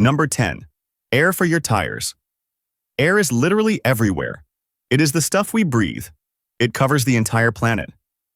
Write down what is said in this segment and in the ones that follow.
Number 10. Air for your tires. Air is literally everywhere. It is the stuff we breathe. It covers the entire planet.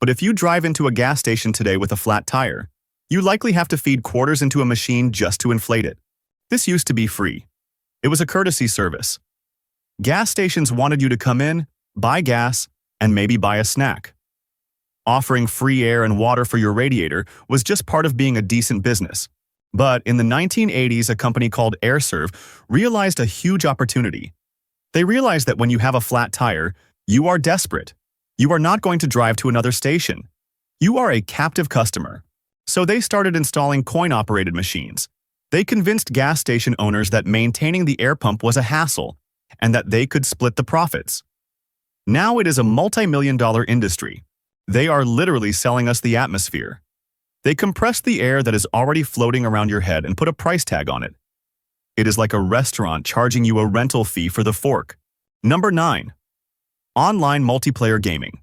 But if you drive into a gas station today with a flat tire, you likely have to feed quarters into a machine just to inflate it. This used to be free. It was a courtesy service. Gas stations wanted you to come in, buy gas, and maybe buy a snack. Offering free air and water for your radiator was just part of being a decent business. But in the 1980s, a company called AirServe realized a huge opportunity. They realized that when you have a flat tire, you are desperate. You are not going to drive to another station. You are a captive customer. So they started installing coin-operated machines. They convinced gas station owners that maintaining the air pump was a hassle and that they could split the profits. Now it is a multi-million-dollar industry. They are literally selling us the atmosphere. They compress the air that is already floating around your head and put a price tag on it. It is like a restaurant charging you a rental fee for the fork. Number 9. Online multiplayer gaming.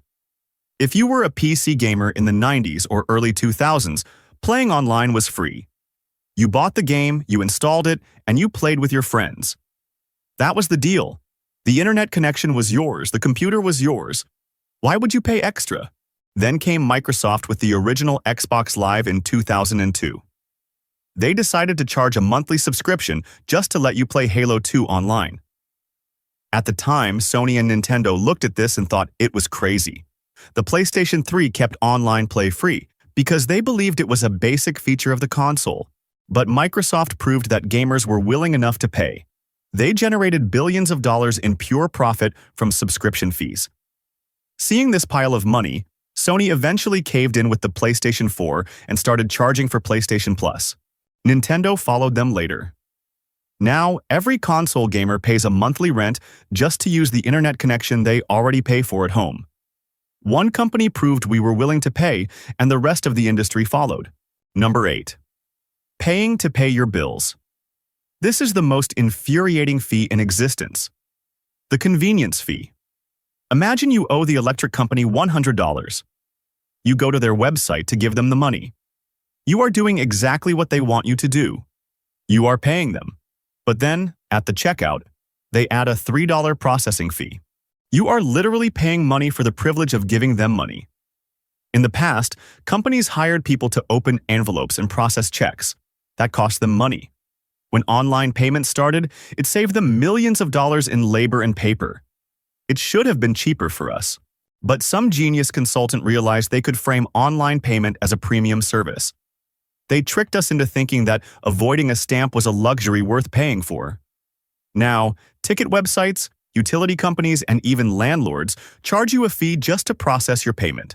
If you were a PC gamer in the 90s or early 2000s, playing online was free. You bought the game, you installed it, and you played with your friends. That was the deal. The internet connection was yours, the computer was yours. Why would you pay extra? Then came Microsoft with the original Xbox Live in 2002. They decided to charge a monthly subscription just to let you play Halo 2 online. At the time, Sony and Nintendo looked at this and thought it was crazy. The PlayStation 3 kept online play free because they believed it was a basic feature of the console. But Microsoft proved that gamers were willing enough to pay. They generated billions of dollars in pure profit from subscription fees. Seeing this pile of money, Sony eventually caved in with the PlayStation 4 and started charging for PlayStation Plus. Nintendo followed them later. Now, every console gamer pays a monthly rent just to use the internet connection they already pay for at home. One company proved we were willing to pay, and the rest of the industry followed. Number 8. Paying to pay your bills. This is the most infuriating fee in existence. The convenience fee. Imagine you owe the electric company $100. You go to their website to give them the money. You are doing exactly what they want you to do. You are paying them. But then, at the checkout, they add a $3 processing fee. You are literally paying money for the privilege of giving them money. In the past, companies hired people to open envelopes and process checks. That cost them money. When online payments started, it saved them millions of dollars in labor and paper. It should have been cheaper for us. But some genius consultant realized they could frame online payment as a premium service. They tricked us into thinking that avoiding a stamp was a luxury worth paying for. Now, ticket websites, utility companies, and even landlords charge you a fee just to process your payment.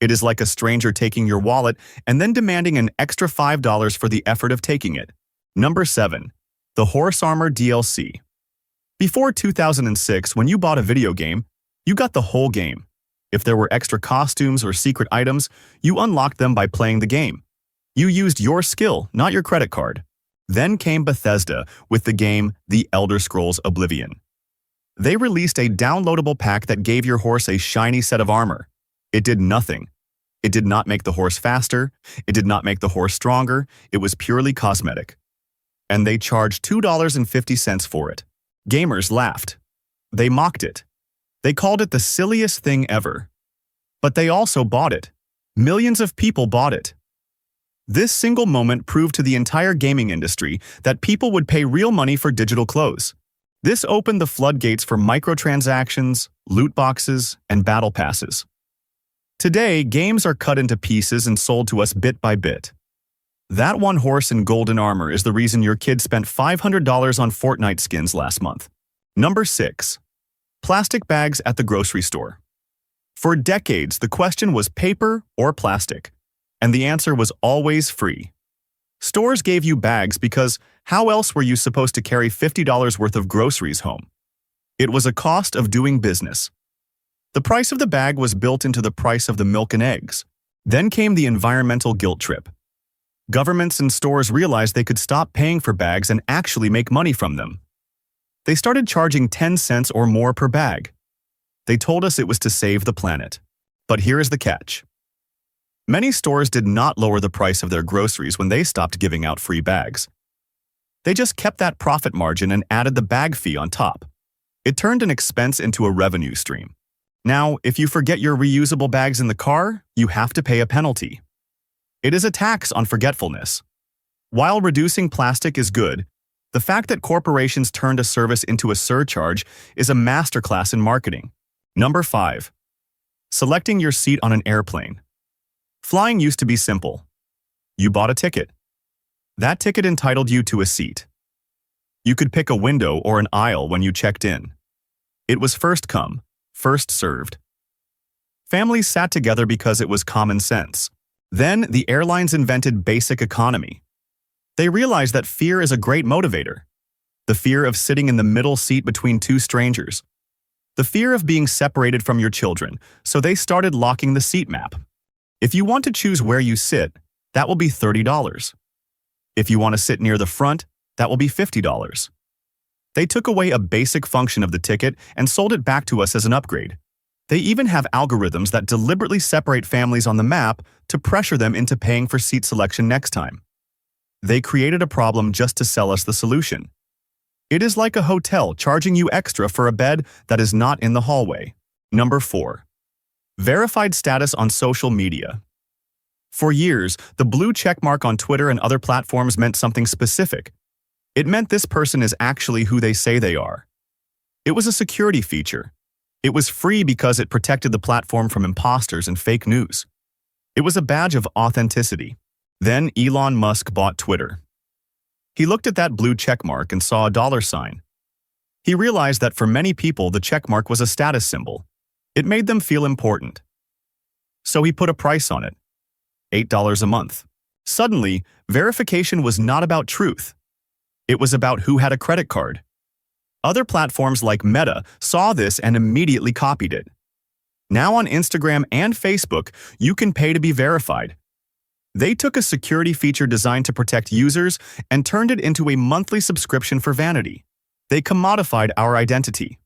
It is like a stranger taking your wallet and then demanding an extra $5 for the effort of taking it. Number 7. The Horse Armor DLC. Before 2006, when you bought a video game, you got the whole game. If there were extra costumes or secret items, you unlocked them by playing the game. You used your skill, not your credit card. Then came Bethesda with the game The Elder Scrolls Oblivion. They released a downloadable pack that gave your horse a shiny set of armor. It did nothing. It did not make the horse faster. It did not make the horse stronger. It was purely cosmetic. And they charged $2.50 for it. Gamers laughed. They mocked it. They called it the silliest thing ever. But they also bought it. Millions of people bought it. This single moment proved to the entire gaming industry that people would pay real money for digital clothes. This opened the floodgates for microtransactions, loot boxes, and battle passes. Today, games are cut into pieces and sold to us bit by bit. That one horse in golden armor is the reason your kid spent $500 on Fortnite skins last month. Number 6. Plastic bags at the grocery store. For decades, the question was paper or plastic, and the answer was always free. Stores gave you bags because how else were you supposed to carry $50 worth of groceries home? It was a cost of doing business. The price of the bag was built into the price of the milk and eggs. Then came the environmental guilt trip. Governments and stores realized they could stop paying for bags and actually make money from them. They started charging 10 cents or more per bag. They told us it was to save the planet. But here is the catch. Many stores did not lower the price of their groceries when they stopped giving out free bags. They just kept that profit margin and added the bag fee on top. It turned an expense into a revenue stream. Now, if you forget your reusable bags in the car, you have to pay a penalty. It is a tax on forgetfulness. While reducing plastic is good, the fact that corporations turned a service into a surcharge is a masterclass in marketing. Number 5. Selecting your seat on an airplane. Flying used to be simple. You bought a ticket. That ticket entitled you to a seat. You could pick a window or an aisle when you checked in. It was first come, first served. Families sat together because it was common sense. Then the airlines invented basic economy. They realized that fear is a great motivator. The fear of sitting in the middle seat between two strangers. The fear of being separated from your children, so they started locking the seat map. If you want to choose where you sit, that will be $30. If you want to sit near the front, that will be $50. They took away a basic function of the ticket and sold it back to us as an upgrade. They even have algorithms that deliberately separate families on the map to pressure them into paying for seat selection next time. They created a problem just to sell us the solution. It is like a hotel charging you extra for a bed that is not in the hallway. Number 4. Verified status on social media. For years, the blue checkmark on Twitter and other platforms meant something specific. It meant this person is actually who they say they are. It was a security feature. It was free because it protected the platform from imposters and fake news. It was a badge of authenticity. Then Elon Musk bought Twitter. He looked at that blue checkmark and saw a dollar sign. He realized that for many people, the checkmark was a status symbol. It made them feel important. So he put a price on it. $8 a month. Suddenly, verification was not about truth. It was about who had a credit card. Other platforms like Meta saw this and immediately copied it. Now on Instagram and Facebook, you can pay to be verified. They took a security feature designed to protect users and turned it into a monthly subscription for vanity. They commodified our identity.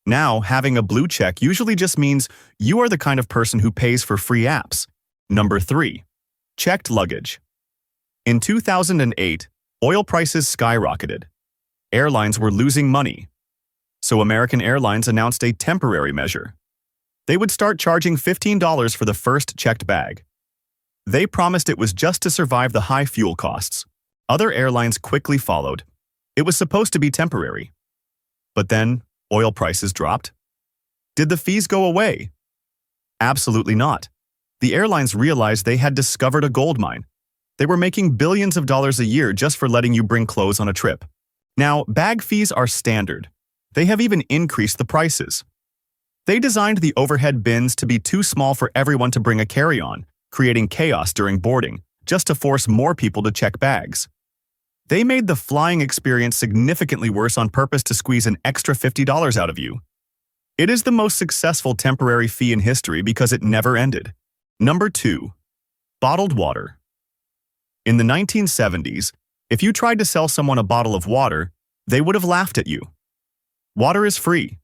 Now, having a blue check usually just means you are the kind of person who pays for free apps. Number 3. Checked luggage. In 2008, oil prices skyrocketed. Airlines were losing money. So American Airlines announced a temporary measure. They would start charging $15 for the first checked bag. They promised it was just to survive the high fuel costs. Other airlines quickly followed. It was supposed to be temporary. But then, oil prices dropped. Did the fees go away? Absolutely not. The airlines realized they had discovered a gold mine. They were making billions of dollars a year just for letting you bring clothes on a trip. Now, bag fees are standard. They have even increased the prices. They designed the overhead bins to be too small for everyone to bring a carry-on, creating chaos during boarding, just to force more people to check bags. They made the flying experience significantly worse on purpose to squeeze an extra $50 out of you. It is the most successful temporary fee in history because it never ended. Number 2. Bottled water. In the 1970s, if you tried to sell someone a bottle of water, they would have laughed at you. Water is free.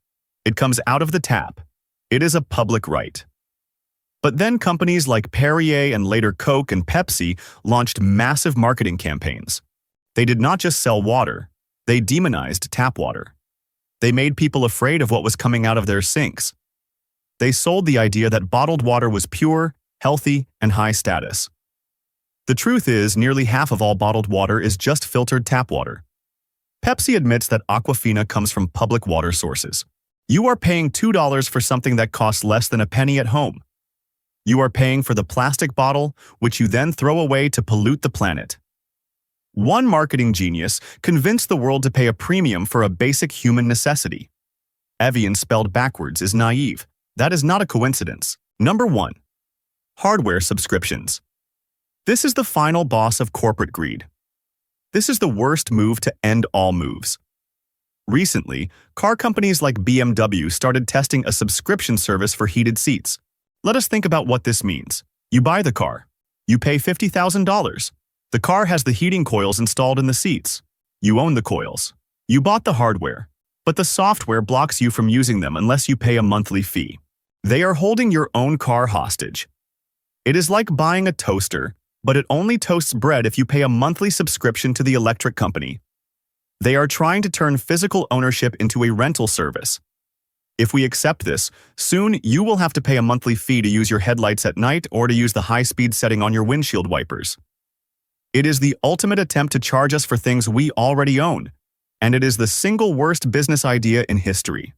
It comes out of the tap. It is a public right. But then companies like Perrier and later Coke and Pepsi launched massive marketing campaigns. They did not just sell water, they demonized tap water. They made people afraid of what was coming out of their sinks. They sold the idea that bottled water was pure, healthy, and high status. The truth is, nearly half of all bottled water is just filtered tap water. Pepsi admits that Aquafina comes from public water sources. You are paying $2 for something that costs less than a penny at home. You are paying for the plastic bottle, which you then throw away to pollute the planet. One marketing genius convinced the world to pay a premium for a basic human necessity. Evian spelled backwards is naive. That is not a coincidence. Number 1. Hardware subscriptions. This is the final boss of corporate greed. This is the worst move to end all moves. Recently, car companies like BMW started testing a subscription service for heated seats. Let us think about what this means. You buy the car. You pay $50,000. The car has the heating coils installed in the seats. You own the coils. You bought the hardware, but the software blocks you from using them unless you pay a monthly fee. They are holding your own car hostage. It is like buying a toaster, but it only toasts bread if you pay a monthly subscription to the electric company. They are trying to turn physical ownership into a rental service. If we accept this, soon you will have to pay a monthly fee to use your headlights at night or to use the high-speed setting on your windshield wipers. It is the ultimate attempt to charge us for things we already own, and it is the single worst business idea in history.